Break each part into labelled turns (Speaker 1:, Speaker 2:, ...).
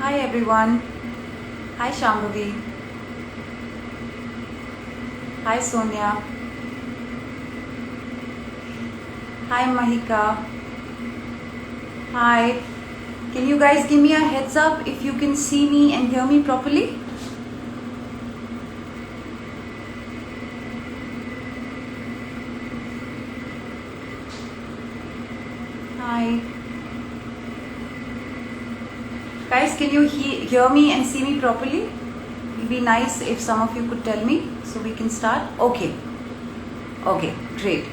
Speaker 1: Hi everyone. Hi Shambhavi. Hi Sonia. Hi Mahika. Hi. Can you guys give me a heads up if you can see me and hear me properly? Hi. Guys, can you hear me and see me properly? It would be nice if some of you could tell me so we can start. Okay. Okay, great.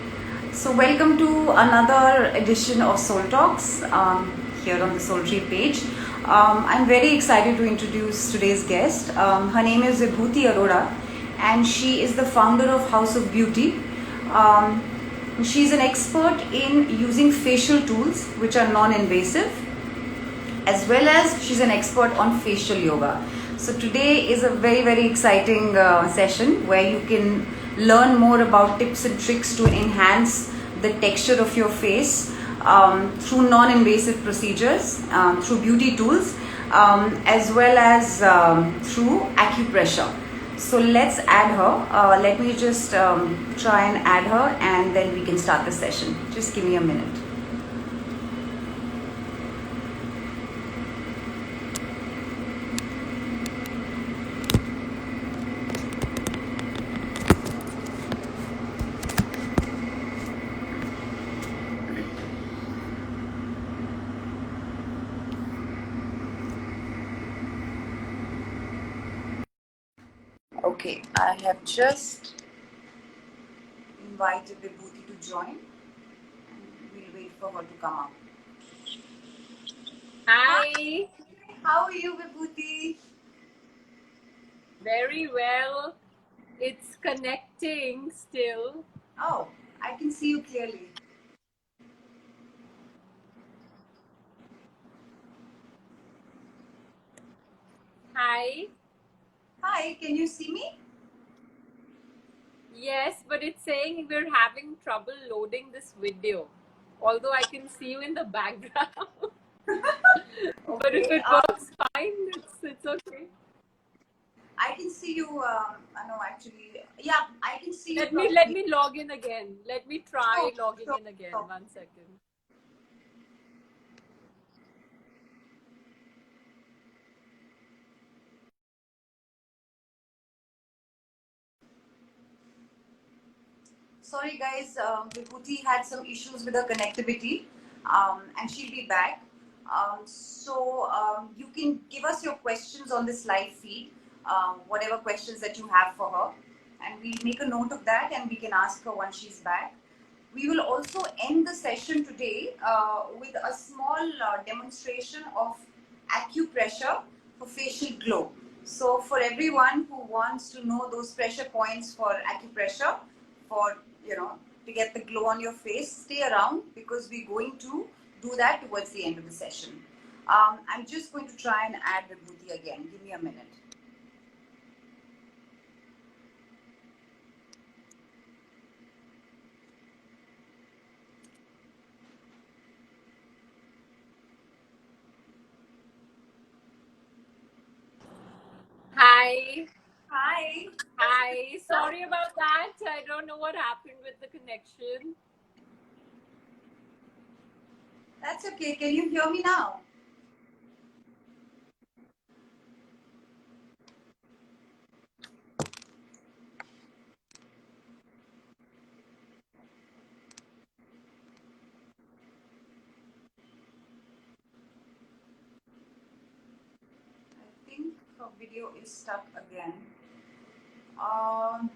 Speaker 1: So welcome to another edition of SoulTalks here on the SoulTree page. I'm very excited to introduce today's guest. Her name is Vibhuti Arora and she is the founder of House of Beauty. She's an expert in using facial tools which are non-invasive, as well as she's an expert on facial yoga. So today is a very exciting session where you can learn more about tips and tricks to enhance the texture of your face through non-invasive procedures, through beauty tools, as well as through acupressure. So let's add her. Let me just try and add her and then we can start the session. Just give me a minute. Okay, I have just invited Vibhuti to join. We'll wait for her to come up.
Speaker 2: Hi.
Speaker 1: How are you, Vibhuti?
Speaker 2: Very well. It's connecting still.
Speaker 1: Oh, I can see you clearly.
Speaker 2: Hi.
Speaker 1: Hi, can you see me?
Speaker 2: Yes, but it's saying we're having trouble loading this video. Although I can see you in the background. But if
Speaker 1: Okay.
Speaker 2: it works fine, it's okay.
Speaker 1: I can see you. No, actually, yeah, I can see you
Speaker 2: Let
Speaker 1: properly.
Speaker 2: me log in again. Let me try logging in again.
Speaker 1: Sure.
Speaker 2: 1 second.
Speaker 1: Sorry, guys. Vibhuti had some issues with her connectivity, and she'll be back. You can give us your questions on this live feed, whatever questions that you have for her, and we'll make a note of that, and we can ask her once she's back. We will also end the session today with a small demonstration of acupressure for facial glow. So for everyone who wants to know those pressure points for acupressure, for to get the glow on your face, stay around because we're going to do that towards the end of the session. I'm just going to try and add Vibhuti again. Give me a minute.
Speaker 2: Hi.
Speaker 1: Hi.
Speaker 2: Hi. Sorry about that. I don't know what happened with the connection.
Speaker 1: That's okay. Can you hear me now? I think her video is stuck again. Um,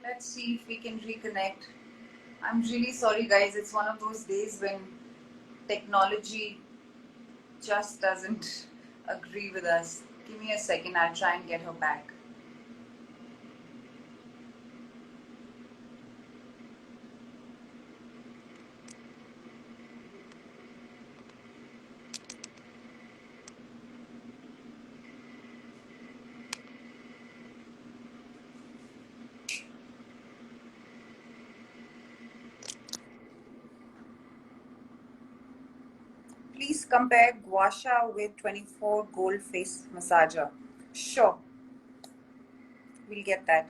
Speaker 1: let's see if we can reconnect. I'm really sorry, guys. It's one of those days when technology just doesn't agree with us. Give me a second. I'll try and get her back. please compare gua sha with 24 gold face massager? Sure, we'll get that.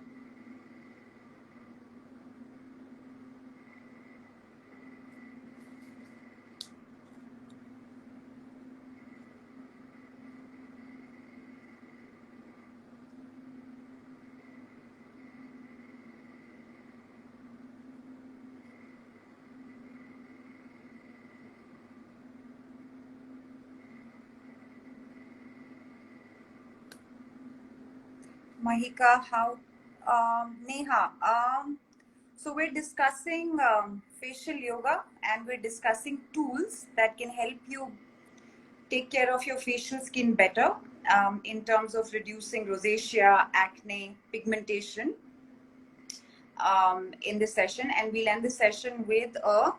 Speaker 1: Mahika, how? Neha, so we're discussing facial yoga, and we're discussing tools that can help you take care of your facial skin better in terms of reducing rosacea, acne, pigmentation in this session. And we'll end the session with a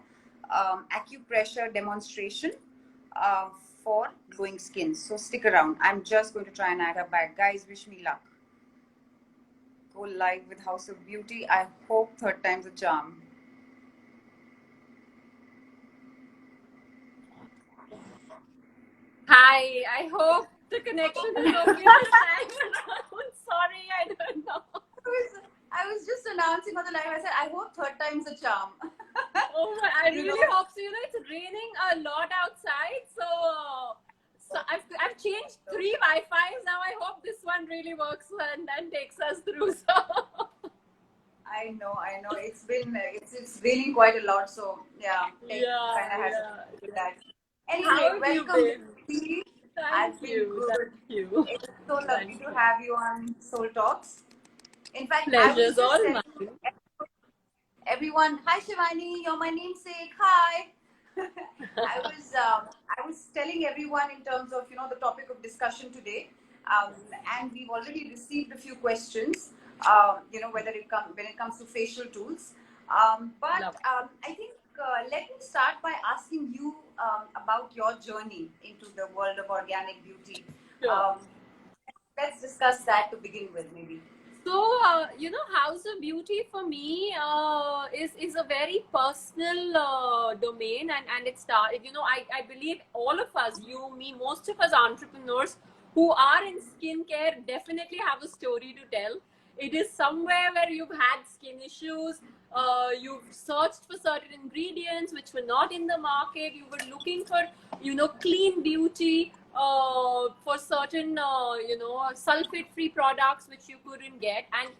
Speaker 1: acupressure demonstration uh, for glowing skin. So stick around. I'm just going to try and add her back. Guys, wish me luck. Go live with House of Beauty. I hope third time's a charm.
Speaker 2: Hi, I hope the connection is okay this time. I'm sorry, I don't know.
Speaker 1: I was just announcing on the live. I said, I hope third time's a charm.
Speaker 2: Oh my, I really hope so. You know, it's raining a lot outside, so I've changed 3 Wi-Fi's now. I hope this one really works and takes us through. So.
Speaker 1: I know. It's been it's raining quite a lot, so yeah, kind of has to do that. Anyway, welcome.
Speaker 2: Thank you.
Speaker 1: It's so lovely to have you on Soul Talks. In fact,
Speaker 2: Pleasure's all mine.
Speaker 1: Everyone, hi Shivani, you're my namesake. Hi. I was telling everyone in terms of the topic of discussion today, and we've already received a few questions. When it comes to facial tools, but I think let me start by asking you about your journey into the world of organic beauty.
Speaker 2: Sure.
Speaker 1: Let's discuss that to begin with, maybe.
Speaker 2: So, House of Beauty for me is a very personal domain, and it started, I believe all of us, you, me, most of us entrepreneurs who are in skincare definitely have a story to tell. It is somewhere where you've had skin issues, you've searched for certain ingredients which were not in the market, you were looking for, clean beauty, for certain, sulfate-free products which you couldn't get. And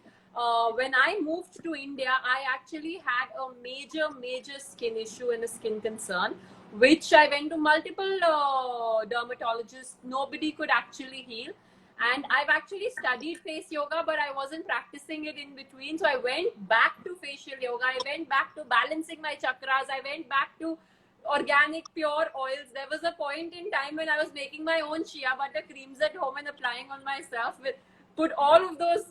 Speaker 2: when I moved to India, I actually had a major skin issue and a skin concern, which I went to multiple dermatologists. Nobody could actually heal. And I've actually studied Faceyoga, but I wasn't practicing it in between. So I went back to facial yoga. I went back to balancing my chakras. I went back to organic pure oils. There was a point in time when I was making my own shea butter creams at home and applying on myself. Put all of those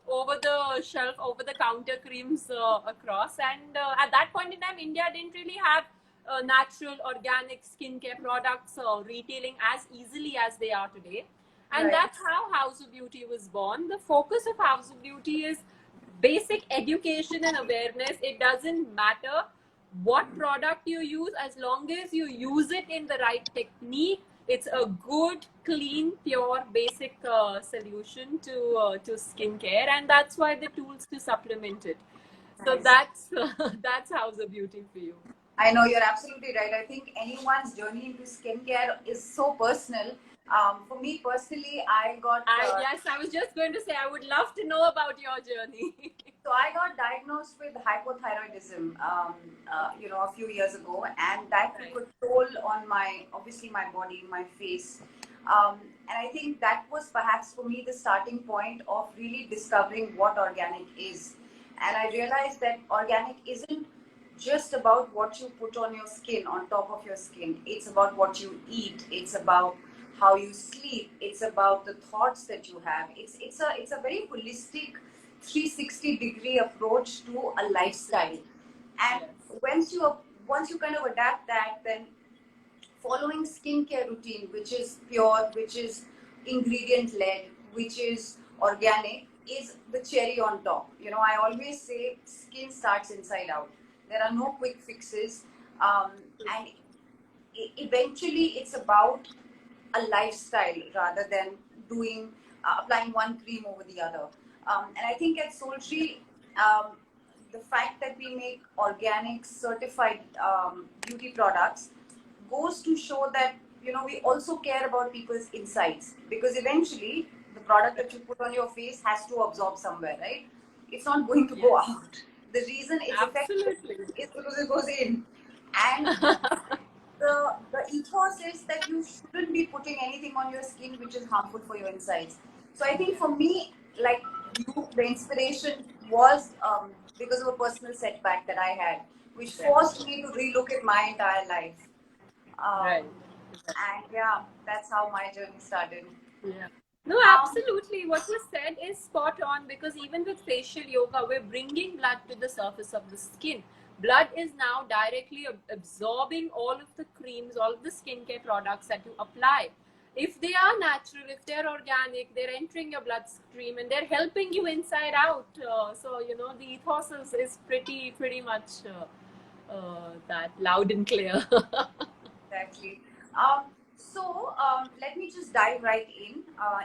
Speaker 2: over the shelf, over the counter creams across. And at that point in time, India didn't really have natural organic skincare products retailing as easily as they are today. And that's how House of Beauty was born. The focus of House of Beauty is basic education and awareness. It doesn't matter what product you use, as long as you use it in the right technique. It's a good, clean, pure, basic solution to skincare, and that's why the tools to supplement it. So that's House of Beauty for you.
Speaker 1: I know, you're absolutely right. I think anyone's journey into skincare is so personal. For me personally, I got...
Speaker 2: yes, I was just going to say, I would love to know about your journey.
Speaker 1: So I got diagnosed with hypothyroidism, a few years ago, and that took a toll on my body, my face. And I think that was perhaps for me the starting point of really discovering what organic is. And I realized that organic isn't just about what you put on your skin, on top of your skin. It's about what you eat. It's about how you sleep. It's about the thoughts that you have. It's a very holistic 360-degree approach to a lifestyle. And once you kind of adapt that, then following skincare routine, which is pure, which is ingredient led, which is organic, is the cherry on top. I always say skin starts inside out. There are no quick fixes, and eventually it's about a lifestyle rather than doing applying one cream over the other. And I think at SoulTree, the fact that we make organic certified beauty products goes to show that we also care about people's insides, because eventually the product that you put on your face has to absorb somewhere, right? It's not going to go out. The reason it's effective
Speaker 2: Absolutely.
Speaker 1: is because it goes in. And the ethos is that you shouldn't be putting anything on your skin which is harmful for your insides. So I think for me, like you, the inspiration was because of a personal setback that I had, which forced me to relook at my entire life.
Speaker 2: Right.
Speaker 1: And yeah, that's how my journey started.
Speaker 2: Yeah. No,
Speaker 1: Um,
Speaker 2: absolutely. What you said is spot on, because even with facial yoga, we're bringing blood to the surface of the skin. Blood is now directly absorbing all of the creams, all of the skincare products that you apply. If they are natural, if they're organic, they're entering your bloodstream and they're helping you inside out. So, the ethos is pretty much that loud and clear.
Speaker 1: Exactly. Let me just dive right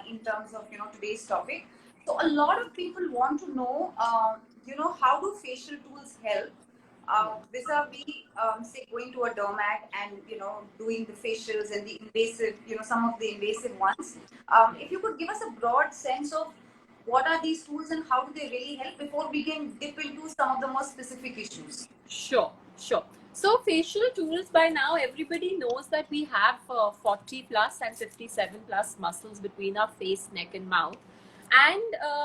Speaker 1: in terms of today's topic. So a lot of people want to know, how do facial tools help vis-a-vis, say, going to a dermat and doing the facials and the invasive, some of the invasive ones. If you could give us a broad sense of what are these tools and how do they really help before we can dip into some of the more specific issues.
Speaker 2: Sure, sure. So facial tools, by now everybody knows that we have 40 plus and 57 plus muscles between our face, neck and mouth. And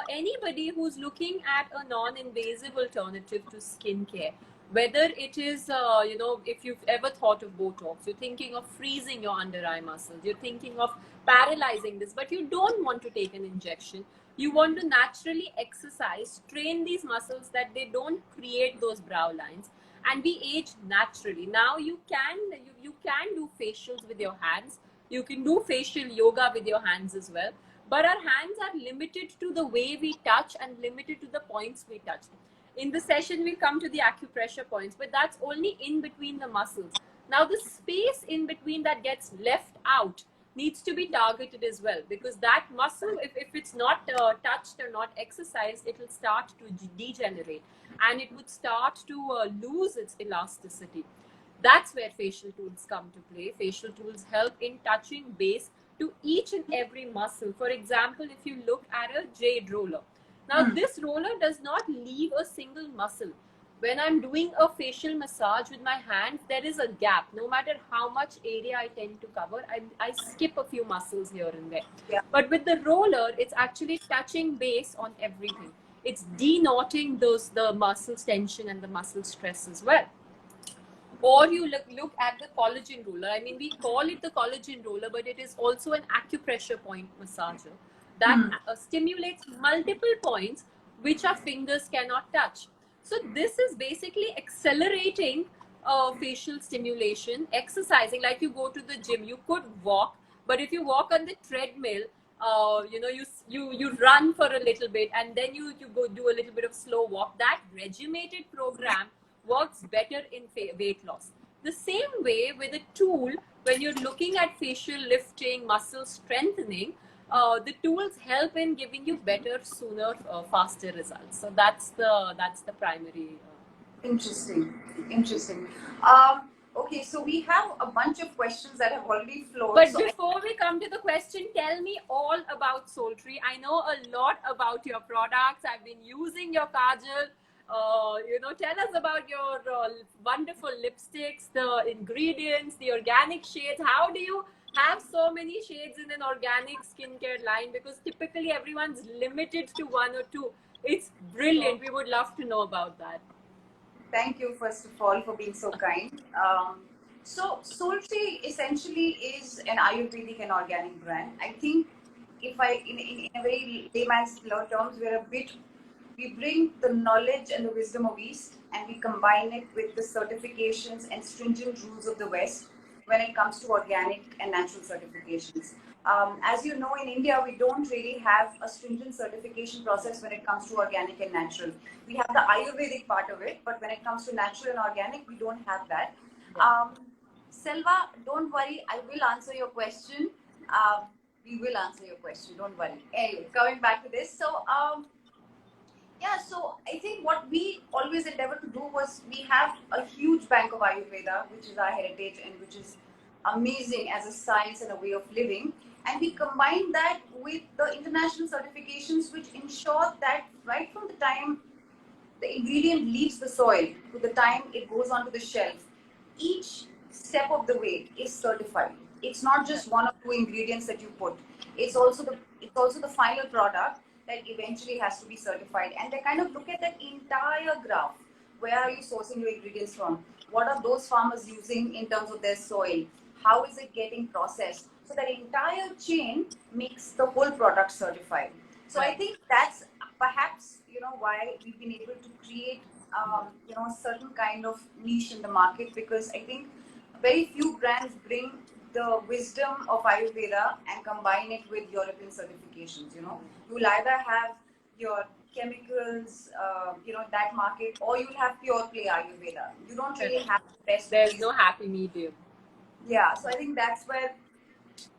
Speaker 2: anybody who's looking at a non-invasive alternative to skincare, whether it is, if you've ever thought of Botox, you're thinking of freezing your under eye muscles, you're thinking of paralyzing this, but you don't want to take an injection. You want to naturally exercise, train these muscles that they don't create those brow lines, and we age naturally. Now you can do facials with your hands. You can do facial yoga with your hands as well. But our hands are limited to the way we touch and limited to the points we touch. In the session, we come to the acupressure points, but that's only in between the muscles. Now the space in between that gets left out needs to be targeted as well, because that muscle, if it's not touched or not exercised, it will start to degenerate and it would start to lose its elasticity. That's where facial tools come to play. Facial tools help in touching base to each and every muscle. For example, if you look at a jade roller, now this roller does not leave a single muscle. When I'm doing a facial massage with my hands, there is a gap. No matter how much area I tend to cover, I skip a few muscles here and there.
Speaker 1: Yeah.
Speaker 2: But with the roller, it's actually touching base on everything. It's denoting the muscles tension and the muscle stress as well. Or you look at the collagen roller. I mean, we call it the collagen roller, but it is also an acupressure point massager that stimulates multiple points which our fingers cannot touch. So this is basically accelerating facial stimulation, exercising. Like you go to the gym, you could walk, but if you walk on the treadmill, you run for a little bit and then you go do a little bit of slow walk. That regimented program works better in weight loss. The same way with a tool, when you're looking at facial lifting, muscle strengthening, the tools help in giving you better, sooner, faster results. So that's the primary.
Speaker 1: Interesting. Okay, so we have a bunch of questions that have already flowed.
Speaker 2: But before we come to the question, tell me all about SoulTree. I know a lot about your products. I've been using your kajal. Tell us about your wonderful lipsticks, the ingredients, the organic shades. How do you have so many shades in an organic skincare line? Because typically everyone's limited to one or two. It's brilliant. We would love to know about that.
Speaker 1: Thank you, first of all, for being so kind. So SoulTree essentially is an Ayurvedic and organic brand. I think if in a very layman's terms, we bring the knowledge and the wisdom of East and we combine it with the certifications and stringent rules of the West when it comes to organic and natural certifications. As you know, in India, we don't really have a stringent certification process when it comes to organic and natural. We have the Ayurvedic part of it, but when it comes to natural and organic, we don't have that. Selva, don't worry, I will answer your question. We will answer your question, don't worry. Anyway, coming back to this. Yeah, so I think what we always endeavor to do was we have a huge bank of Ayurveda, which is our heritage and which is amazing as a science and a way of living. And we combine that with the international certifications, which ensure that right from the time the ingredient leaves the soil to the time it goes onto the shelf, each step of the way is certified. It's not just one or two ingredients that you put. It's also the final product that eventually has to be certified. And they kind of look at that entire graph. Where are you sourcing your ingredients from? What are those farmers using in terms of their soil? How is it getting processed? So that entire chain makes the whole product certified. So I think that's perhaps why we've been able to create a certain kind of niche in the market, because I think very few brands bring the wisdom of Ayurveda and combine it with European certifications. You'll either have your chemicals, that market, or you'll have pure play Ayurveda. You don't really have the best.
Speaker 2: There's no happy medium.
Speaker 1: Yeah, so I think that's where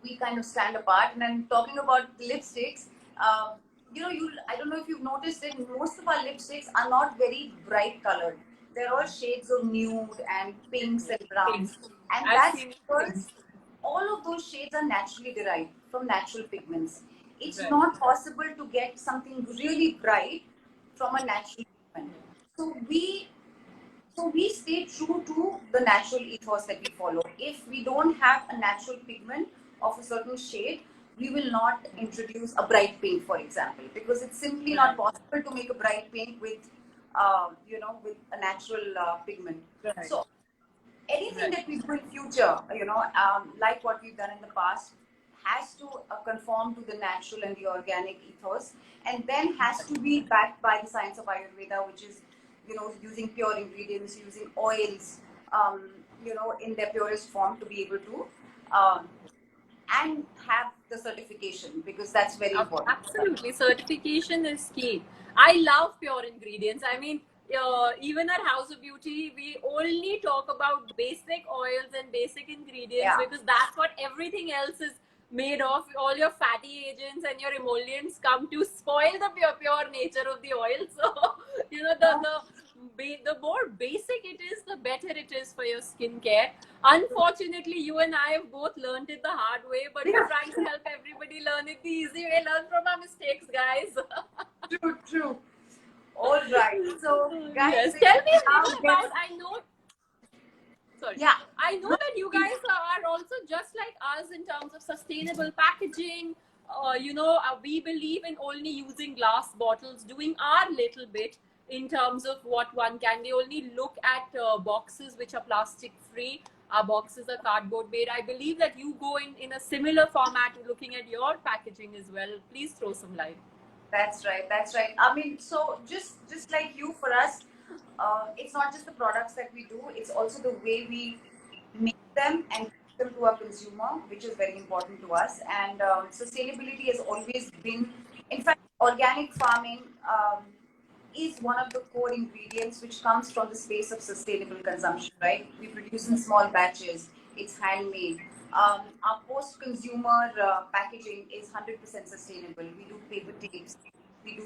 Speaker 1: we kind of stand apart. And then talking about lipsticks, I don't know if you've noticed it, most of our lipsticks are not very bright colored. They're all shades of nude and pinks and browns. And that's because all of those shades are naturally derived from natural pigments. It's not possible to get something really bright from a natural pigment. So we stay true to the natural ethos that we follow. If we don't have a natural pigment of a certain shade, we will not introduce a bright pink, for example, because it's simply not possible to make a bright pink with a natural pigment. So anything that we do in future, like what we've done in the past, has to conform to the natural and the organic ethos, and then has to be backed by the science of Ayurveda, which is using pure ingredients, using oils, in their purest form to be able to and have the certification, because that's very important.
Speaker 2: Absolutely, certification is key. I love pure ingredients. I mean, even at House of Beauty, we only talk about basic oils and basic ingredients because that's what everything else is made of. All your fatty agents and your emollients come to spoil the pure nature of the oil. So, the more basic it is, the better it is for your skincare. Unfortunately, you and I have both learned it the hard way, but we're trying to help everybody learn it the easy way. Learn from our mistakes, guys.
Speaker 1: True. All right. So, guys,
Speaker 2: tell me a little about. I know that you guys are also just like us in terms of sustainable packaging. We believe in only using glass bottles, doing our little bit in terms of what one can. We only look at boxes which are plastic free. Our boxes are cardboard made. I believe that you go in a similar format looking at your packaging as well. Please throw some light.
Speaker 1: That's right. I mean, so just like you, for us, it's not just the products that we do, it's also the way we make them and give them to our consumer, which is very important to us. And sustainability has always been, in fact, organic farming is one of the core ingredients which comes from the space of sustainable consumption, right? We produce in small batches, it's handmade. Our post-consumer packaging is 100% sustainable. We do paper tapes, we do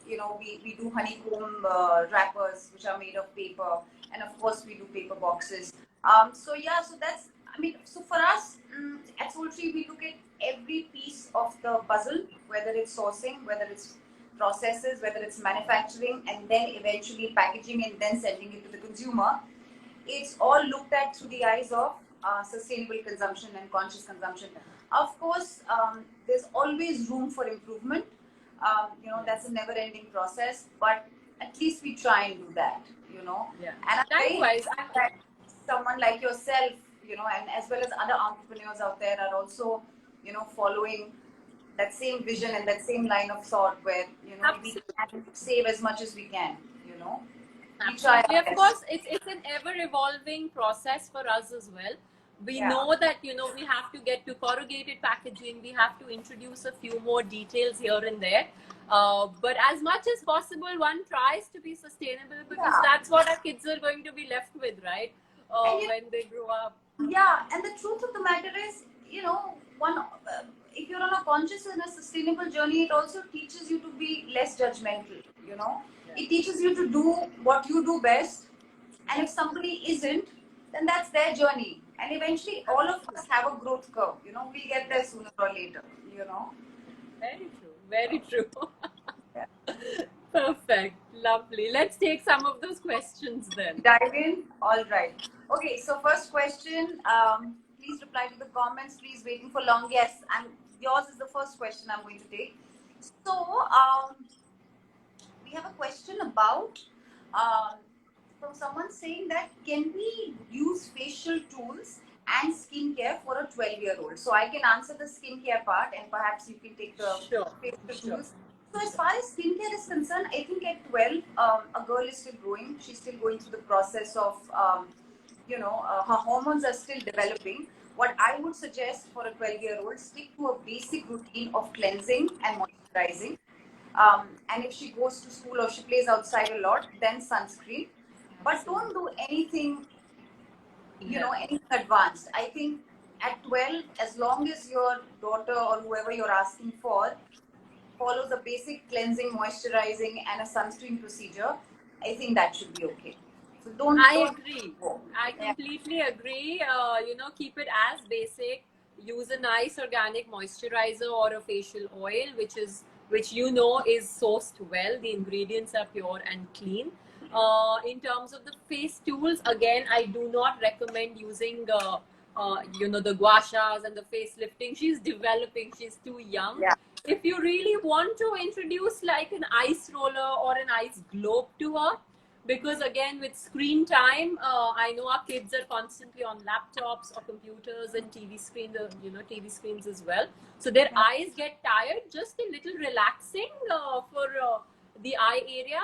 Speaker 1: we do honeycomb wrappers which are made of paper, and of course we do paper boxes. So that's, so for us at SoulTree, we look at every piece of the puzzle, whether it's sourcing, whether it's processes, whether it's manufacturing, and then eventually packaging and then sending it to the consumer. It's all looked at through the eyes of sustainable consumption and conscious consumption. Of course, there's always room for improvement. That's a never-ending process, but at least we try and do that.
Speaker 2: Yeah.
Speaker 1: And
Speaker 2: likewise,
Speaker 1: that someone like yourself, and as well as other entrepreneurs out there are also, following that same vision and that same line of thought where we can save as much as we can. We try our best.
Speaker 2: Of course, it's an ever-evolving process for us as well. We know that we have to get to corrugated packaging. We have to introduce a few more details here and there. But as much as possible, one tries to be sustainable because that's what our kids are going to be left with, right? when they grow up.
Speaker 1: Yeah, and the truth of the matter is, if you're on a conscious and a sustainable journey, it also teaches you to be less judgmental. It teaches you to do what you do best, and if somebody isn't, then that's their journey. And eventually, all of us have a growth curve. We'll get there sooner or later.
Speaker 2: Very true. Very true.
Speaker 1: Yeah.
Speaker 2: Perfect. Lovely. Let's take some of those questions then.
Speaker 1: Dive in. All right. Okay. So first question. Please reply to the comments. Please waiting for long. Yes, and yours is the first question I'm going to take. So we have a question about from someone saying that can we use facial tools and skincare for a 12-year-old? So I can answer the skincare part, and perhaps you can take the facial tools. So as far as skincare is concerned, I think at 12, a girl is still growing. She's still going through the process of, her hormones are still developing. What I would suggest for a 12-year-old, stick to a basic routine of cleansing and moisturizing. And if she goes to school or she plays outside a lot, then sunscreen. But don't do anything, anything advanced. I think at 12, as long as your daughter or whoever you're asking for follows a basic cleansing, moisturizing, and a sunscreen procedure, I think that should be okay. So don't
Speaker 2: agree. I completely agree. Keep it as basic. Use a nice organic moisturizer or a facial oil, which is sourced well. The ingredients are pure and clean. In terms of the face tools, again, I do not recommend using the gua shas and the facelifting. She's developing. She's too young.
Speaker 1: Yeah.
Speaker 2: If you really want to introduce like an ice roller or an ice globe to her, because again with screen time, I know our kids are constantly on laptops or computers and TV screens as well. So their eyes get tired. Just a little relaxing for the eye area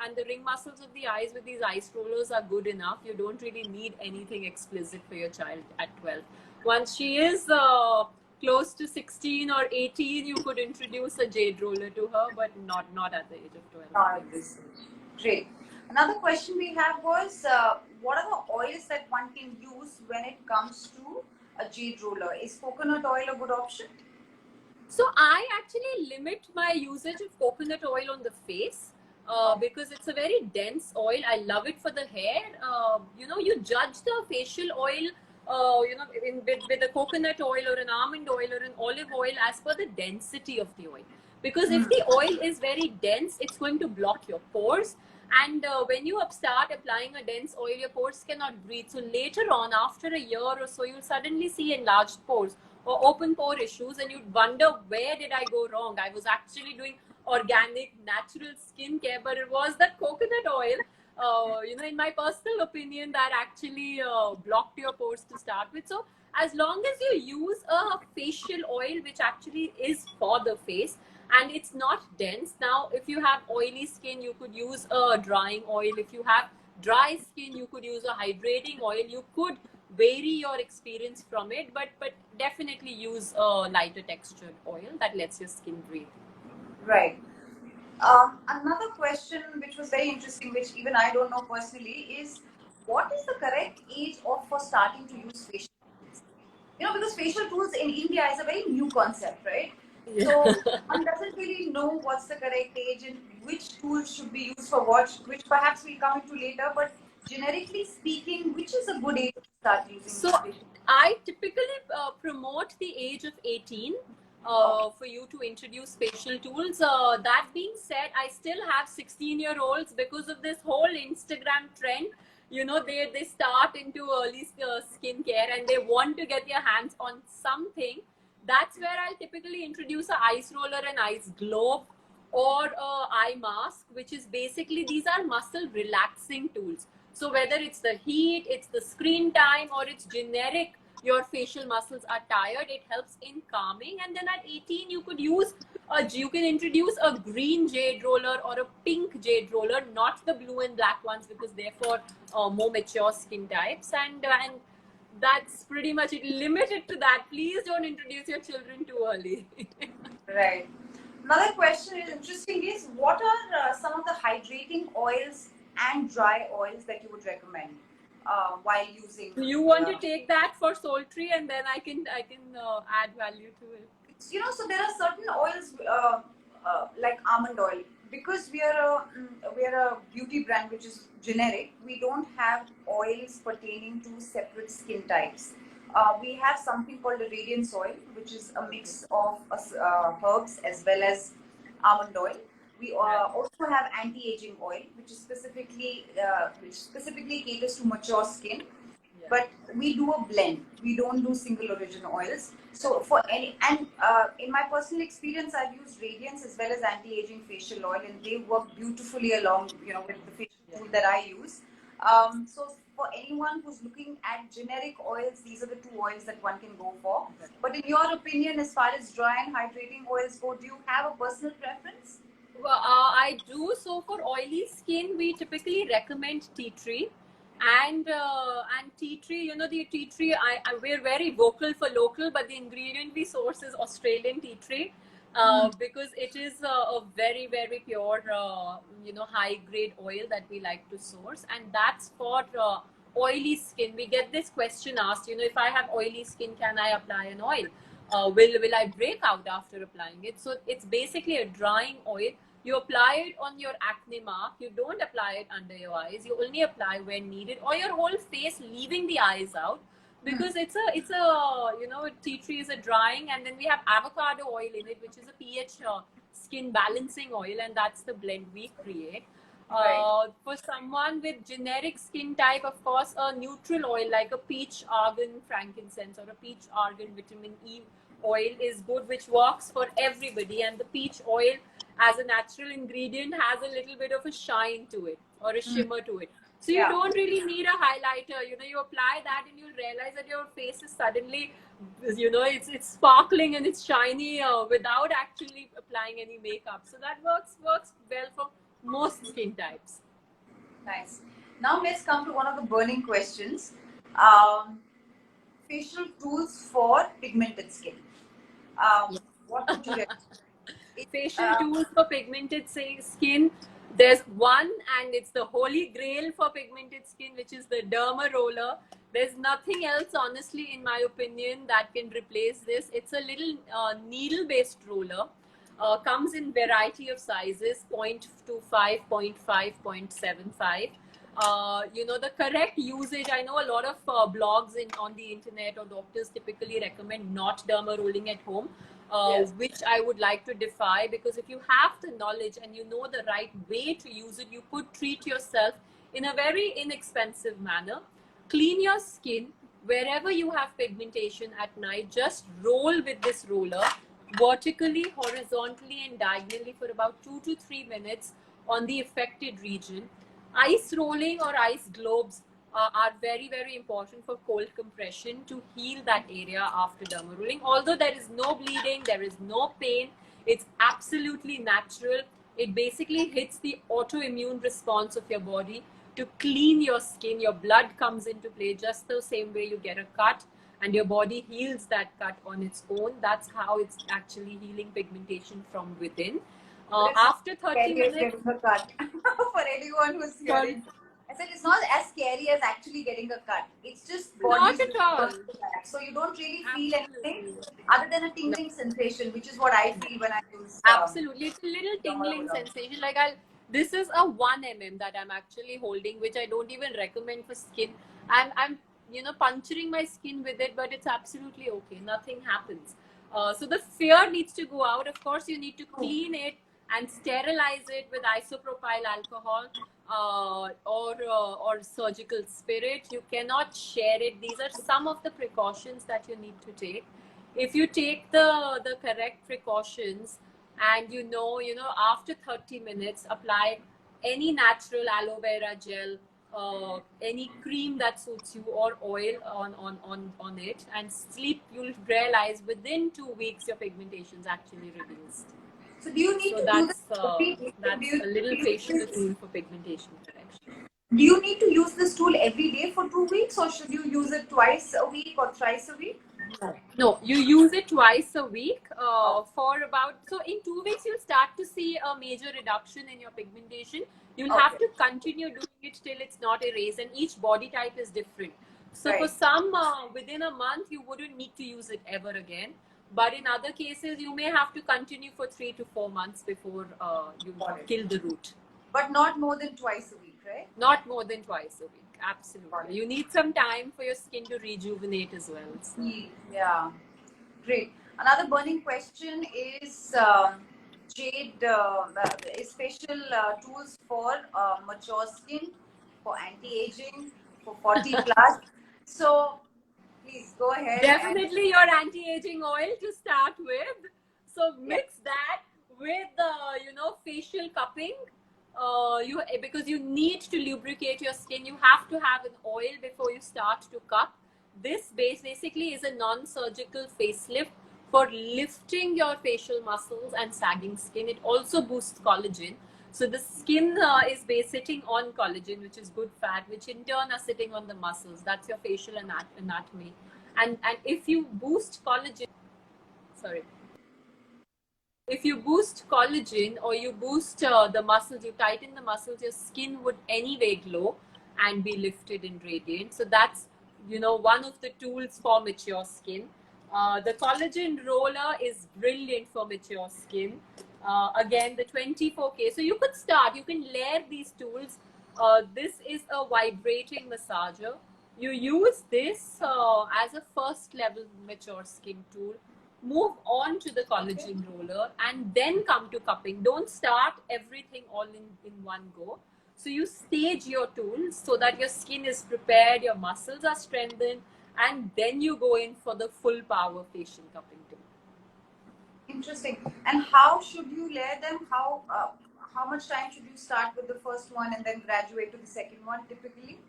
Speaker 2: and the ring muscles of the eyes with these ice rollers are good enough. You don't really need anything explicit for your child at 12. Once she is close to 16 or 18, you could introduce a jade roller to her, but not at the age of 12.
Speaker 1: Not at this age. Great. Another question we have was, what are the oils that one can use when it comes to a jade roller? Is coconut oil a good option?
Speaker 2: So I actually limit my usage of coconut oil on the face because it's a very dense oil. I love it for the hair. You judge the facial oil with a coconut oil or an almond oil or an olive oil as per the density of the oil. Because if the oil is very dense, it's going to block your pores. And when you start applying a dense oil, your pores cannot breathe. So later on, after a year or so, you'll suddenly see enlarged pores or open pore issues, and you'd wonder, where did I go wrong? I was actually doing organic, natural skincare, but it was that coconut oil, in my personal opinion, that actually blocked your pores to start with. So as long as you use a facial oil, which actually is for the face, and it's not dense. Now, if you have oily skin, you could use a drying oil. If you have dry skin, you could use a hydrating oil. You could vary your experience from it, but definitely use a lighter textured oil that lets your skin breathe.
Speaker 1: Right. Another question which was very interesting, which even I don't know personally, is what is the correct age for starting to use facial tools? Because facial tools in India is a very new concept, right? Yeah. So one doesn't really know what's the correct age and which tools should be used for what, which perhaps we'll come into later. But generically speaking, which is a good age to start using?
Speaker 2: So I typically promote the age of 18 for you to introduce facial tools. That being said, I still have 16-year-olds because of this whole Instagram trend. They start into early skincare and they want to get their hands on something. That's where I'll typically introduce an ice roller, an ice globe, or an eye mask, which is basically, these are muscle relaxing tools. So whether it's the heat, it's the screen time, or it's generic, your facial muscles are tired, it helps in calming. And then at 18, you can introduce a green jade roller or a pink jade roller, not the blue and black ones, because they're for more mature skin types. And that's pretty much it. Limited to that. Please don't introduce your children too early.
Speaker 1: Right. Another question is interesting is, what are some of the hydrating oils and dry oils that you would recommend? while using.
Speaker 2: You want to take that for SoulTree, and then I can add value to it.
Speaker 1: So there are certain oils like almond oil, because we are a beauty brand which is generic. We don't have oils pertaining to separate skin types. We have something called a radiance oil, which is a mix of herbs as well as almond oil. We also have anti-aging oil, which specifically caters to mature skin. But we do a blend. We don't do single origin oils. So in my personal experience, I've used Radiance as well as anti-aging facial oil, and they work beautifully along, with the facial tool that I use. So for anyone who's looking at generic oils, these are the two oils that one can go for. But in your opinion, as far as dry and hydrating oils go, do you have a personal preference?
Speaker 2: Well, I do. So for oily skin, we typically recommend tea tree. And tea tree, the tea tree, we're very vocal for local, but the ingredient we source is Australian tea tree, because it is a very, very pure, high grade oil that we like to source. And that's for oily skin. We get this question asked, if I have oily skin, can I apply an oil? Will I break out after applying it? So it's basically a drying oil. You apply it on your acne mark. You don't apply it under your eyes. You only apply when needed, or your whole face, leaving the eyes out, because it's a tea tree is a drying, and then we have avocado oil in it, which is a pH skin balancing oil, and that's the blend we create. For someone with generic skin type, of course, a neutral oil like a peach argan frankincense or a peach argan vitamin E oil is good, which works for everybody. And the peach oil, as a natural ingredient, has a little bit of a shine to it, or a shimmer to it. So you don't really need a highlighter. You apply that and you'll realize that your face is suddenly, it's sparkling and it's shiny without actually applying any makeup. So that works well for most skin types.
Speaker 1: Nice. Now let's come to one of the burning questions. Facial tools for pigmented skin. What would you recommend?
Speaker 2: Facial tools for pigmented skin. There's one, and it's the holy grail for pigmented skin, which is the derma roller. There's nothing else, honestly, in my opinion, that can replace this. It's a little needle-based roller. Comes in variety of sizes, 0.25, 0.5, 0.75. The correct usage, I know a lot of blogs on the internet or doctors typically recommend not derma rolling at home. Which I would like to defy, because if you have the knowledge and you know the right way to use it, you could treat yourself in a very inexpensive manner. Clean your skin wherever you have pigmentation at night. Just roll with this roller vertically, horizontally, and diagonally for about 2 to 3 minutes on the affected region. Ice rolling or ice globes are very, very important for cold compression to heal that area after derma rolling. Although there is no bleeding, there is no pain, it's absolutely natural. It basically hits the autoimmune response of your body to clean your skin. Your blood comes into play just the same way you get a cut, and your body heals that cut on its own. That's how it's actually healing pigmentation from within. After 30 minutes,
Speaker 1: for anyone who's hearing. I said it's not as scary as actually getting a cut. It's just body.
Speaker 2: Not at all.
Speaker 1: So you don't really feel anything other than a tingling sensation, which is what I feel when I use.
Speaker 2: Absolutely, it's a little tingling sensation. This is a 1 mm that I'm actually holding, which I don't even recommend for skin. I'm puncturing my skin with it, but it's absolutely okay. Nothing happens. So the fear needs to go out. Of course, you need to clean it and sterilize it with isopropyl alcohol or surgical spirit. You cannot share it. These are some of the precautions that you need to take. If you take the correct precautions, and after 30 minutes, apply any natural aloe vera gel, any cream that suits you, or oil on it, and sleep, you'll realize within 2 weeks your pigmentation is actually reduced.
Speaker 1: So do you need to
Speaker 2: that's
Speaker 1: do
Speaker 2: that's a little facial tool for pigmentation correction.
Speaker 1: Do you need to use this tool every day for 2 weeks, or should you use it twice a week or thrice a week?
Speaker 2: No, you use it twice a week for about, so in 2 weeks, you'll start to see a major reduction in your pigmentation. You'll have to continue doing it till it's not erased, and each body type is different. So for some, within a month, you wouldn't need to use it ever again. But in other cases, you may have to continue for 3 to 4 months before you kill the root.
Speaker 1: But not more than twice a week, right?
Speaker 2: Not more than twice a week. Absolutely. You need some time for your skin to rejuvenate as well. So.
Speaker 1: Yeah. Great. Another burning question is jade, special tools for mature skin, for anti-aging, for 40 plus. So please go ahead.
Speaker 2: Definitely your anti-aging oil to start with. So mix that with facial cupping. Because you need to lubricate your skin, you have to have an oil before you start to cup. This basically is a non-surgical facelift for lifting your facial muscles and sagging skin. It also boosts collagen. So the skin is sitting on collagen, which is good fat, which in turn are sitting on the muscles. That's your facial anatomy. And if you boost collagen, if you boost collagen or you boost the muscles, you tighten the muscles, your skin would anyway glow and be lifted and radiant. So that's, one of the tools for mature skin. The collagen roller is brilliant for mature skin. Again, the 24K. So you can layer these tools. This is a vibrating massager. You use this as a first level mature skin tool. Move on to the collagen roller and then come to cupping. Don't start everything all in one go. So you stage your tools so that your skin is prepared, your muscles are strengthened, and then you go in for the full power facial cupping tool.
Speaker 1: Interesting. And how should you layer them? How much time should you start with the first one and then graduate to the second one typically?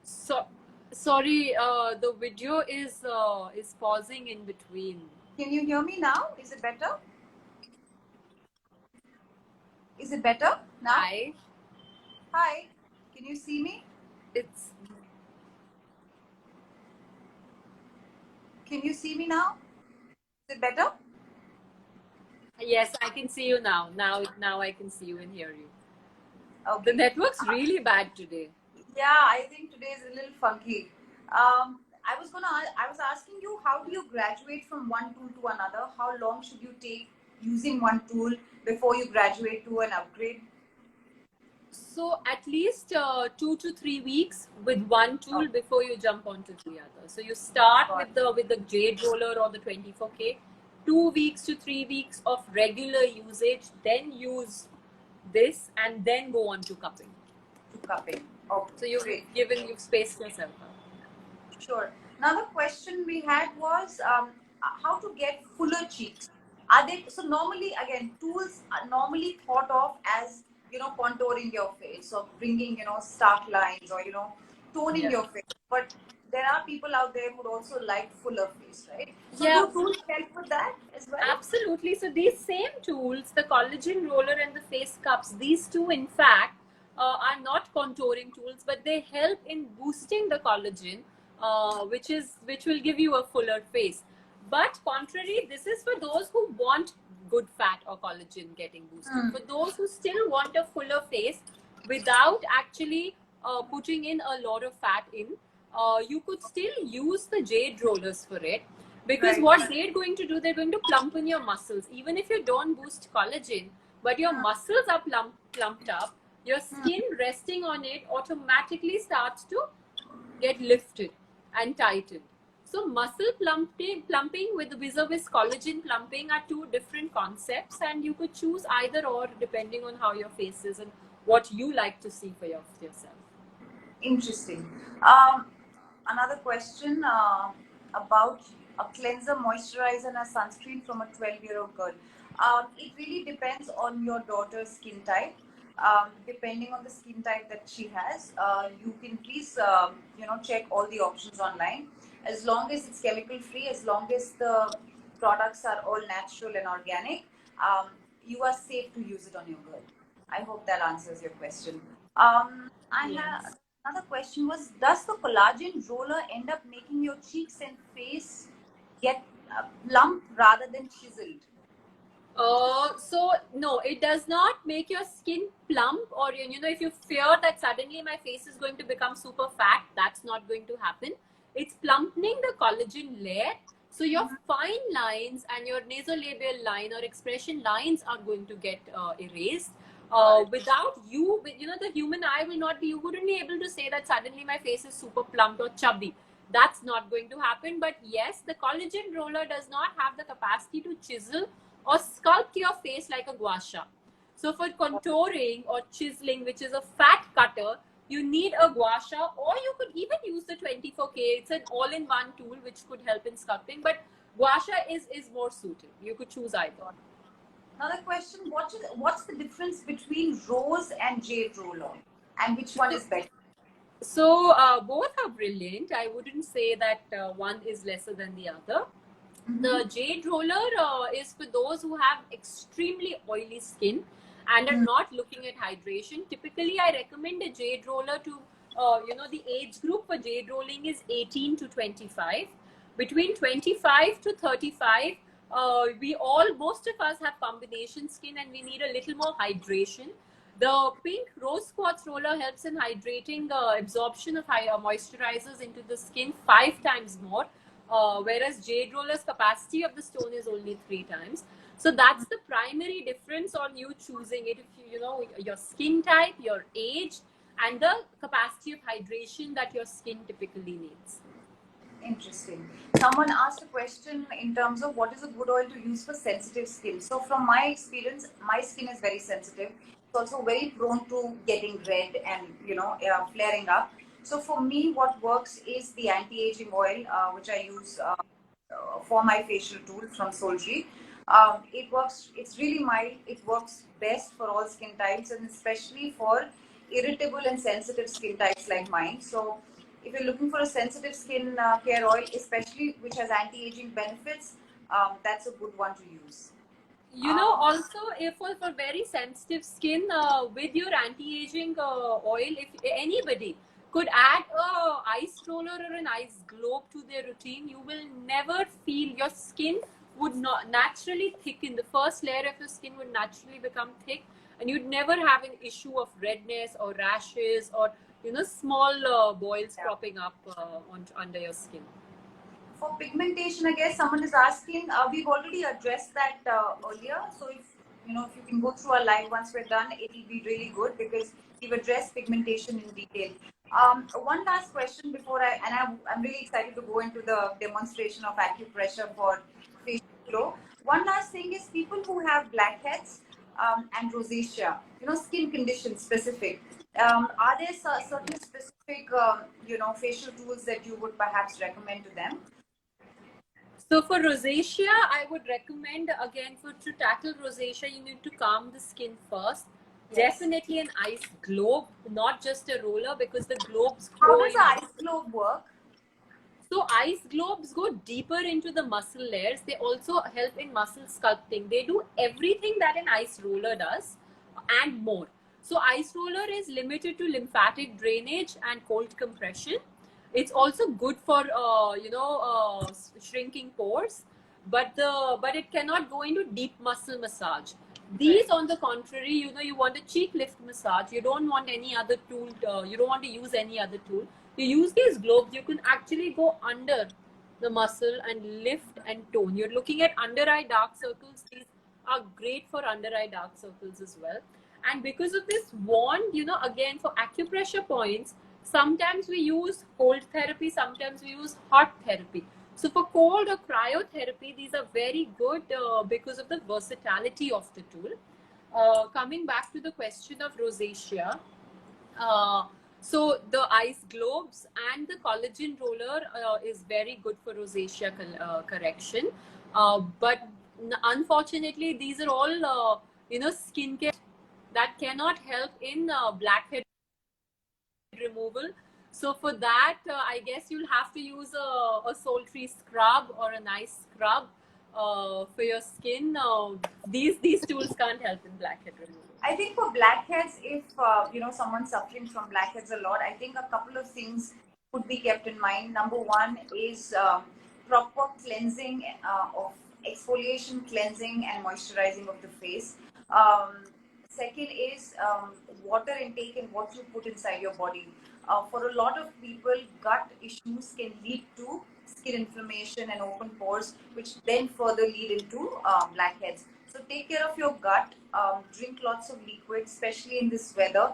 Speaker 2: So sorry, the video is pausing in between.
Speaker 1: Can you hear me now? Is it better? Is it better now? Hi. Can you see me? Can you see me now? Is it better?
Speaker 2: Yes, I can see you now. Now I can see you and hear you. Okay. The network's really bad today.
Speaker 1: Yeah, I think today is a little funky. I was asking you, how do you graduate from one tool to another? How long should you take using one tool before you graduate to an upgrade?
Speaker 2: So at least 2 to 3 weeks with one tool before you jump onto the other. So you start with the jade roller or the 24K, 2 weeks to 3 weeks of regular usage, then use this and then go on to cupping.
Speaker 1: Okay.
Speaker 2: So you've spaced yourself out.
Speaker 1: Sure. Another question we had was how to get fuller cheeks. Are they so normally, again, tools are normally thought of as contouring your face or bringing stark lines or toning your face, but there are people out there who would also like fuller face, right? So do tools help with that as well?
Speaker 2: Absolutely. So these same tools, the collagen roller and the face cups, these two in fact are not contouring tools, but they help in boosting the collagen, which will give you a fuller face. But contrary, this is for those who want good fat or collagen getting boosted. For those who still want a fuller face without actually putting in a lot of fat in, you could still use the jade rollers for it. Because what they're going to do, they're going to plump in your muscles. Even if you don't boost collagen, but your muscles are plumped up, your skin resting on it automatically starts to get lifted and tightened. So muscle plumping with vis-a-vis collagen plumping are two different concepts, and you could choose either or depending on how your face is and what you like to see for yourself.
Speaker 1: Interesting. Another question about a cleanser, moisturizer and a sunscreen from a 12-year-old girl. It really depends on your daughter's skin type. Depending on the skin type that she has, you can please check all the options online. As long as it's chemical free, as long as the products are all natural and organic, you are safe to use it on your girl. I hope that answers your question. Another question was, does the collagen roller end up making your cheeks and face get plump rather than chiseled?
Speaker 2: So no, it does not make your skin plump, or if you fear that suddenly my face is going to become super fat, that's not going to happen. It's plumping the collagen layer, so your fine lines and your nasolabial line or expression lines are going to get erased. Without you, the human eye will not be. You wouldn't be able to say that suddenly my face is super plump or chubby. That's not going to happen. But yes, the collagen roller does not have the capacity to chisel or sculpt your face like a gua sha. So for contouring or chiseling, which is a fat cutter, you need a gua sha, or you could even use the 24K. It's an all-in-one tool which could help in sculpting, but gua sha is more suited. You could choose either.
Speaker 1: Another question, what's the difference between rose and jade roller, and which one is better?
Speaker 2: So both are brilliant. I wouldn't say that one is lesser than the other. The jade roller is for those who have extremely oily skin and are not looking at hydration. Typically, I recommend a jade roller to, the age group for jade rolling is 18 to 25. Between 25 to 35, most of us have combination skin and we need a little more hydration. The pink rose quartz roller helps in hydrating absorption of moisturizers into the skin 5 times more, whereas jade roller's capacity of the stone is only 3 times. So that's the primary difference on you choosing it. If you know your skin type, your age, and the capacity of hydration that your skin typically needs.
Speaker 1: Interesting. Someone asked a question in terms of what is a good oil to use for sensitive skin. So from my experience, my skin is very sensitive. It's also very prone to getting red and flaring up. So for me, what works is the anti-aging oil, which I use for my facial tool from SoulTree. It works. It's really mild. It works best for all skin types, and especially for irritable and sensitive skin types like mine. So if you're looking for a sensitive skin care oil, especially which has anti-aging benefits, that's a good one to use.
Speaker 2: Also, if for very sensitive skin, with your anti-aging oil, if anybody could add a ice roller or an ice globe to their routine, you will never feel your skin would not naturally thicken. The first layer of your skin would naturally become thick, and you'd never have an issue of redness or rashes or small boils cropping up under your skin.
Speaker 1: For pigmentation, I guess someone is asking. We've already addressed that earlier. So if you can go through our live once we're done, it'll be really good because we've addressed pigmentation in detail. One last question before I'm really excited to go into the demonstration of acupressure for facial glow. One last thing is people who have blackheads and rosacea, skin conditions specific. Are there certain specific, facial tools that you would perhaps recommend to them?
Speaker 2: So for rosacea, I would recommend, again, to tackle rosacea, you need to calm the skin first. Yes. Definitely an ice globe, not just a roller, because the globes
Speaker 1: How does the ice globe work?
Speaker 2: So ice globes go deeper into the muscle layers. They also help in muscle sculpting. They do everything that an ice roller does and more. So ice roller is limited to lymphatic drainage and cold compression. It's also good for shrinking pores, but it cannot go into deep muscle massage. These, on the contrary, you want a cheek lift massage. You don't want any other tool. You don't want to use any other tool. You use these globes. You can actually go under the muscle and lift and tone. You're looking at under eye dark circles. These are great for under eye dark circles as well. And because of this wand, again, for acupressure points, sometimes we use cold therapy, sometimes we use hot therapy. So for cold or cryotherapy, these are very good because of the versatility of the tool. Coming back to the question of rosacea, so the ice globes and the collagen roller is very good for rosacea correction. But unfortunately, these are all, skincare that cannot help in blackhead removal. So for that, I guess you'll have to use a SoulTree scrub or a nice scrub for your skin. These tools can't help in blackhead removal.
Speaker 1: I think for blackheads, if someone's suffering from blackheads a lot, I think a couple of things could be kept in mind. Number one is proper cleansing of exfoliation, cleansing, and moisturizing of the face. Second is water intake and what you put inside your body. For a lot of people, gut issues can lead to skin inflammation and open pores, which then further lead into blackheads. So take care of your gut. Drink lots of liquid, especially in this weather.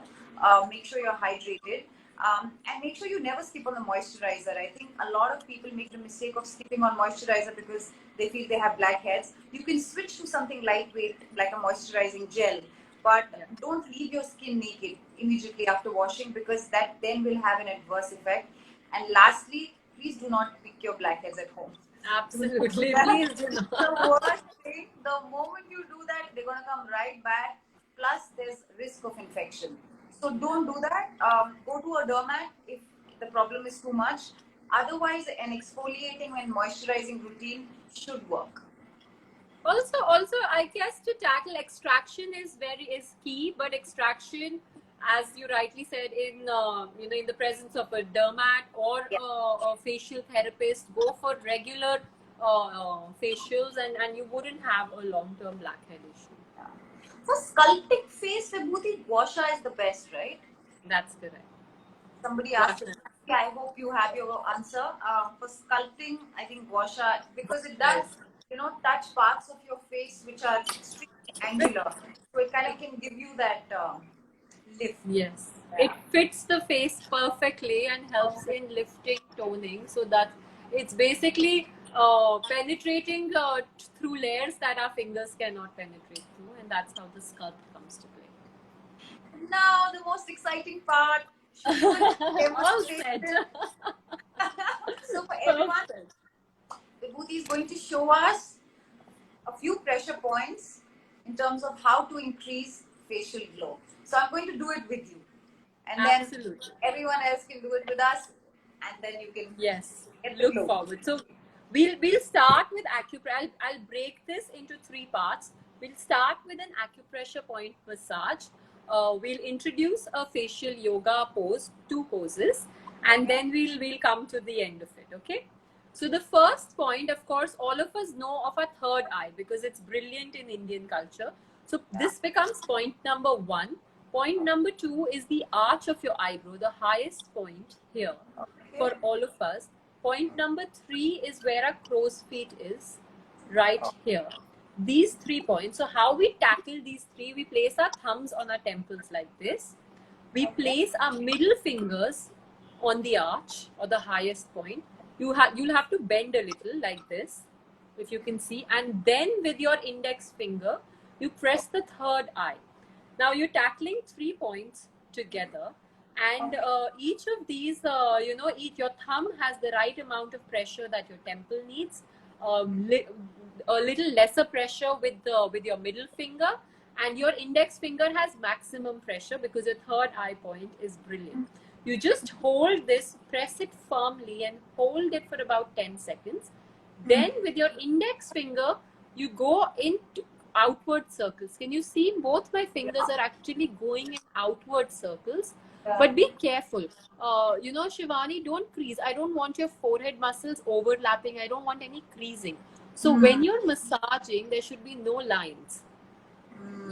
Speaker 1: Make sure you're hydrated. And make sure you never skip on the moisturizer. I think a lot of people make the mistake of skipping on moisturizer because they feel they have blackheads. You can switch to something lightweight like a moisturizing gel, but don't leave your skin naked immediately after washing because that then will have an adverse effect. And lastly, please do not pick your blackheads at home.
Speaker 2: Absolutely, please do not.
Speaker 1: The worst thing, the moment you do that, they're going to come right back. Plus, there's risk of infection. So don't do that. Go to a dermat if the problem is too much. Otherwise, an exfoliating and moisturizing routine should work.
Speaker 2: Also, I guess to tackle extraction is key, but extraction, as you rightly said, in in the presence of a dermat or a facial therapist, go for regular facials, and you wouldn't have a long-term blackhead issue.
Speaker 1: For sculpting face, Vibhuti, gua sha is the best, right?
Speaker 2: That's correct.
Speaker 1: Somebody asked, I hope you have your answer. For sculpting, I think gua sha, because it does, touch parts of your face which are extremely angular. So it kind of can give you that lift.
Speaker 2: Yes. Yeah. It fits the face perfectly and helps in lifting, toning, so that it's basically penetrating through layers that our fingers cannot penetrate through, and that's how the sculpt comes to play.
Speaker 1: Now, the most exciting part.
Speaker 2: All said.
Speaker 1: So for everyone, Vibhuti is going to show us a few pressure points in terms of how to increase facial glow. So I'm going to do it with you. And then everyone else can do it with us. And then you can
Speaker 2: look forward. So we'll start with acupressure. I'll break this into 3 parts. We'll start with an acupressure point massage. We'll introduce a facial yoga pose, 2 poses, and then we'll come to the end of it. Okay. So the first point, of course, all of us know of our third eye because it's brilliant in Indian culture. So this becomes point number 1. Point number 2 is the arch of your eyebrow, the highest point here for all of us. Point number 3 is where our crow's feet is, right here. These 3 points. So how we tackle these 3, we place our thumbs on our temples like this. We place our middle fingers on the arch or the highest point. You'll have to bend a little like this, if you can see, and then with your index finger, you press the third eye. Now you're tackling 3 points together, and each of these, your thumb has the right amount of pressure that your temple needs. A little lesser pressure with your middle finger, and your index finger has maximum pressure because your third eye point is brilliant. You just hold this, press it firmly and hold it for about 10 seconds. Then with your index finger, you go into outward circles. Can you see both my fingers are actually going in outward circles? But be careful. Shivani, don't crease. I don't want your forehead muscles overlapping. I don't want any creasing. So when you're massaging, there should be no lines.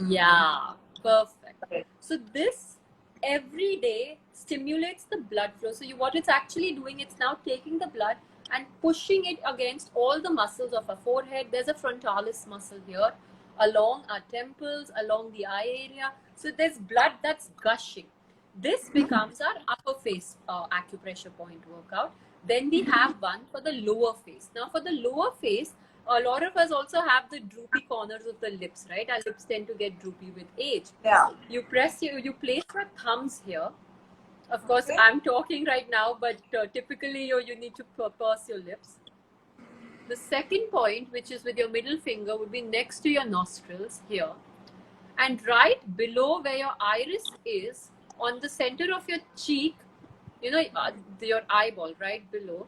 Speaker 2: Yeah, perfect. So this every day stimulates the blood flow. So what it's actually doing, it's now taking the blood and pushing it against all the muscles of our forehead. There's a frontalis muscle here, along our temples, along the eye area. So there's blood that's gushing. This becomes our upper face acupressure point workout. Then we have one for the lower face. Now for the lower face, a lot of us also have the droopy corners of the lips, right? Our lips tend to get droopy with age.
Speaker 1: Yeah.
Speaker 2: You place your thumbs here. Of course, I'm talking right now, but typically you need to purse your lips. The second point, which is with your middle finger, would be next to your nostrils here. And right below where your iris is, on the center of your cheek, your eyeball right below,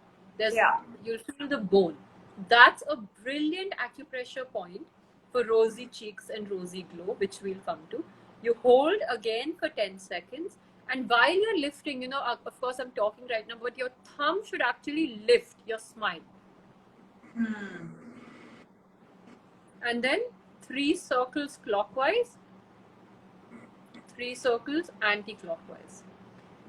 Speaker 2: you'll feel the bone. That's a brilliant acupressure point for rosy cheeks and rosy glow, which we'll come to. You hold again for 10 seconds. And while you're lifting, of course, I'm talking right now, but your thumb should actually lift your smile. And then 3 circles clockwise, 3 circles anti-clockwise.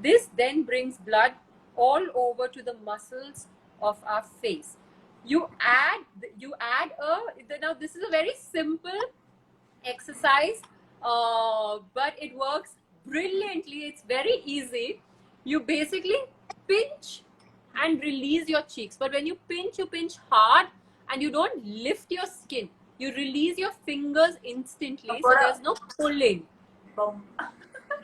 Speaker 2: This then brings blood all over to the muscles of our face. You add now this is a very simple exercise, but it works brilliantly. It's very easy. You basically pinch and release your cheeks. But when you pinch hard and you don't lift your skin. You release your fingers instantly, so there's no pulling.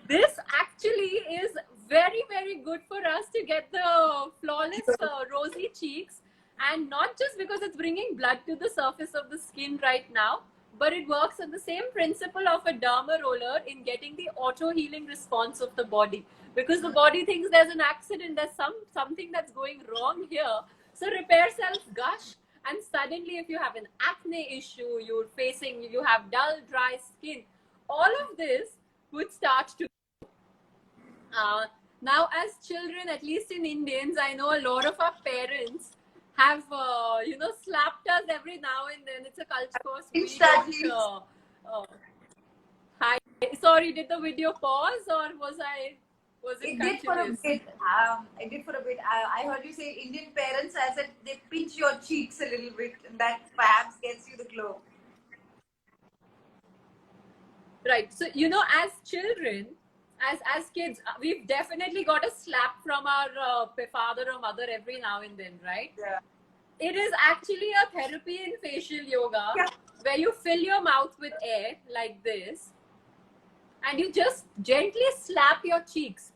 Speaker 2: This actually is very, very good for us to get the flawless rosy cheeks, and not just because it's bringing blood to the surface of the skin right now, but it works on the same principle of a derma roller in getting the auto healing response of the body, because the body thinks there's an accident, there's something that's going wrong here. So repair cells gush, and suddenly if you have an acne issue, you have dull, dry skin, all of this would start to now, as children, at least in Indians, I know a lot of our parents have, slapped us every now and then. It's a culture course. Hi. Sorry, did the video pause or was it
Speaker 1: It did for a bit. It did for a bit. I heard you say Indian parents, as if they pinch your cheeks a little bit, and that perhaps gets you the glow.
Speaker 2: Right. So, as children, as kids, we've definitely got a slap from our father or mother every now and then, right?
Speaker 1: Yeah.
Speaker 2: It is actually a therapy in facial yoga, where you fill your mouth with air like this, and you just gently slap your cheeks.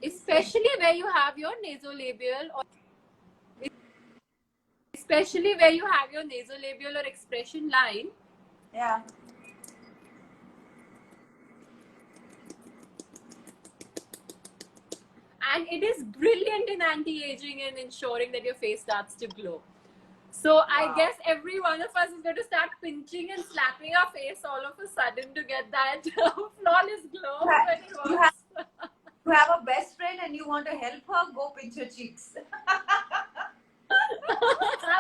Speaker 2: Especially where you have your nasolabial or expression line.
Speaker 1: Yeah.
Speaker 2: And it is brilliant in anti-aging and ensuring that your face starts to glow. So I guess every one of us is going to start pinching and slapping our face all of a sudden to get that flawless glow.
Speaker 1: You have a best friend and you want to help her, go pinch her cheeks.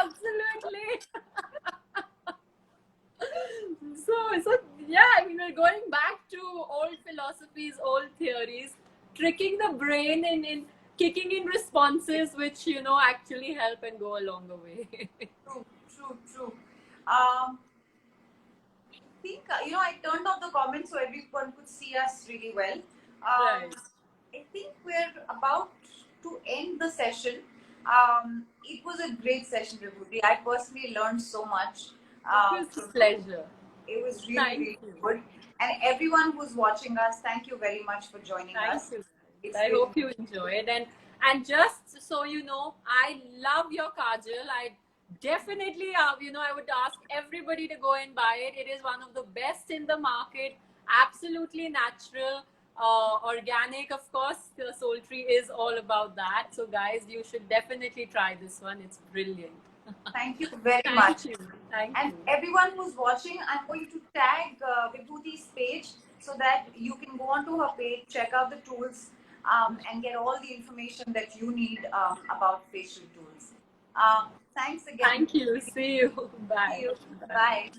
Speaker 2: Absolutely. So yeah, I mean, we're going back to old philosophies, old theories, tricking the brain in kicking in responses which actually help and go along the way.
Speaker 1: True. I think I turned off the comments so everyone could see us really well.
Speaker 2: Right.
Speaker 1: I think we're about to end the session. It was a great session, Vibhuti. I personally learned so much.
Speaker 2: It was a pleasure.
Speaker 1: It was really good. And everyone who's watching us, thank you very much for joining us.
Speaker 2: Thank you. I hope you enjoyed. And just so you know, I love your kajal. I definitely, I would ask everybody to go and buy it. It is one of the best in the market. Absolutely natural, organic, of course. The SoulTree is all about that. So guys, you should definitely try this one. It's brilliant.
Speaker 1: Thank you very much.
Speaker 2: Thank
Speaker 1: you. Everyone who's watching, I'm going to tag Vibhuti's page so that you can go onto her page, check out the tools, and get all the information that you need about facial tools. Thanks again.
Speaker 2: Thank you. See you. Bye.
Speaker 1: See you. Bye.